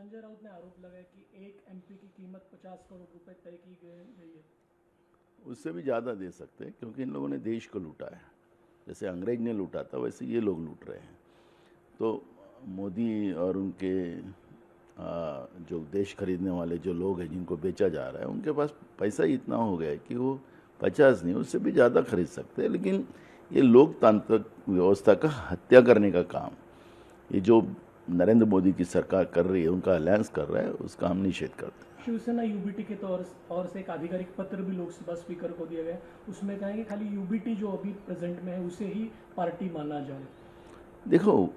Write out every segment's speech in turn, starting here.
संजय राउत ने आरोप लगाया कि एक एमपी की कीमत 50 करोड़ रुपए तय की गई है। उससे भी ज़्यादा दे सकते हैं क्योंकि इन लोगों ने देश को लूटा है। जैसे अंग्रेज ने लूटा था वैसे ये लोग लूट रहे हैं। तो मोदी और उनके जो देश खरीदने वाले जो लोग हैं जिनको बेचा जा रहा है उनके पास पैसा ही इतना हो गया है कि वो 50 नहीं उससे भी ज़्यादा खरीद सकते हैं। लेकिन ये लोकतांत्रिक व्यवस्था का हत्या करने का काम ये जो नरेंद्र मोदी की सरकार कर रही है, उनका अलायंस कर रहा है, उसका हम निषेध करते हैं। शिवसेना यूबीटी के तौर से एक आधिकारिक पत्र भी लोकसभा स्पीकर को दिया गया, उसमें कहा है कि खाली यूबीटी जो अभी प्रेजेंट में है उसे ही पार्टी माना जाए। देखो,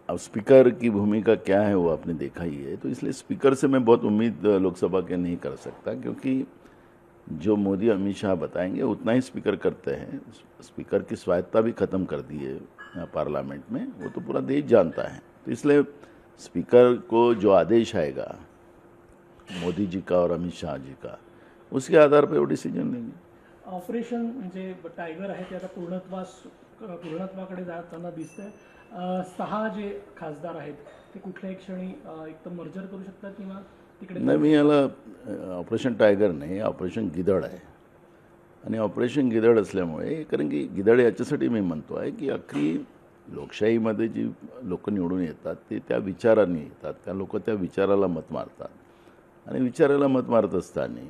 अब स्पीकर की भूमिका क्या है वो आपने देखा ही है, तो इसलिए स्पीकर से मैं बहुत उम्मीद लोकसभा के नहीं कर सकता, क्योंकि जो मोदी अमित शाह बताएंगे उतना ही स्पीकर करते हैं। स्पीकर की स्वायत्ता भी ख़त्म कर दी है पार्लियामेंट में, वो तो पूरा देश जानता है। तो इसलिए स्पीकर को जो आदेश आएगा मोदी जी का और अमित शाह जी का, उसके आधार पर वो डिसिजन लेंगे। ऑपरेशन जे टायगर आहे ते आता पूर्णत्वाकडे जाताना दिसतंय। 6 जे खासदार आहेत ते कुठल्याही क्षणी एक तर मर्जर करू शकतात किंवा तिकडे नाही, मी याला ऑपरेशन टायगर नाही, ऑपरेशन गिदड आहे। आणि ऑपरेशन गिदड असल्यामुळे, कारण की गिदड याच्यासाठी मी म्हणतो आहे की अख्खी लोकशाहीमध्ये जी लोक निवडून येतात ते त्या विचारांनी येतात, त्या लोक त्या विचाराला मत मारतात आणि विचाराला मत मारत असताना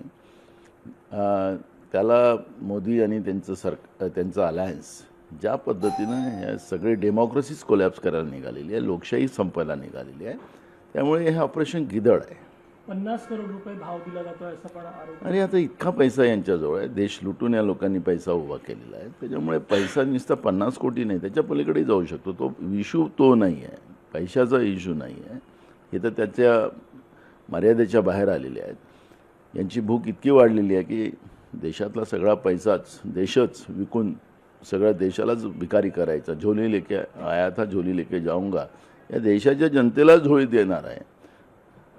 त्याला मोदी आणि त्यांचं अलायन्स ज्या पद्धतीनं हे सगळे डेमोक्रेसीच कोलॅप्स करायला निघालेली आहे, लोकशाही संपायला निघालेली आहे, त्यामुळे हे ऑपरेशन गिदड आहे। 50 करोड रुपये भाव दिला जातोय असा पण आरोप। आणि आता इतका पैसा यांच्याजवळ आहे, देश लुटून या लोकांनी पैसा उभा केलेला आहे, त्याच्यामुळे पैसा नुसता 50 कोटी नाही, त्याच्या पलीकडे जाऊ शकतो। तो इश्यू तो नाही आहे, पैशाचा इश्यू नाही आहे, हे तर त्याच्या मर्यादेच्या बाहेर आलेले आहेत। यांची भूक इतकी वाढलेली आहे की देशातला सगळा पैसाच देशच विकून सगळ्या देशालाच भिकारी करायचा। झोली लेके आया था झोली लेके जाऊंगा, या देशाच्या जनतेला झोळी देणार आहे,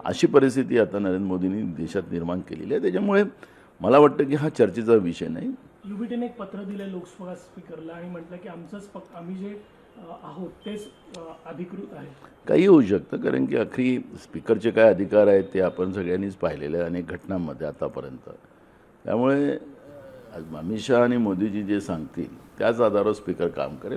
अशी परिस्थिती आता नरेंद्र मोदींनी देशात निर्माण केलेली आहे। त्याच्यामुळे मला वाटतं की हा चर्चेचा विषय नाही। यूबीटीने एक पत्र दिले लोकसभा स्पीकरला आणि म्हटलं की आम्ही जे आहोत तेच अधिकृत आहे। काही होऊ शकतं, कारण की अखेरी स्पीकरचे काय अधिकार आहेत ते आपण सगळ्यांनीच पाहिलेले अनेक घटनांमध्ये आतापर्यंत। त्यामुळे अमित शाह आणि मोदीजी जे सांगतील त्याच आधारावर स्पीकर काम करेल।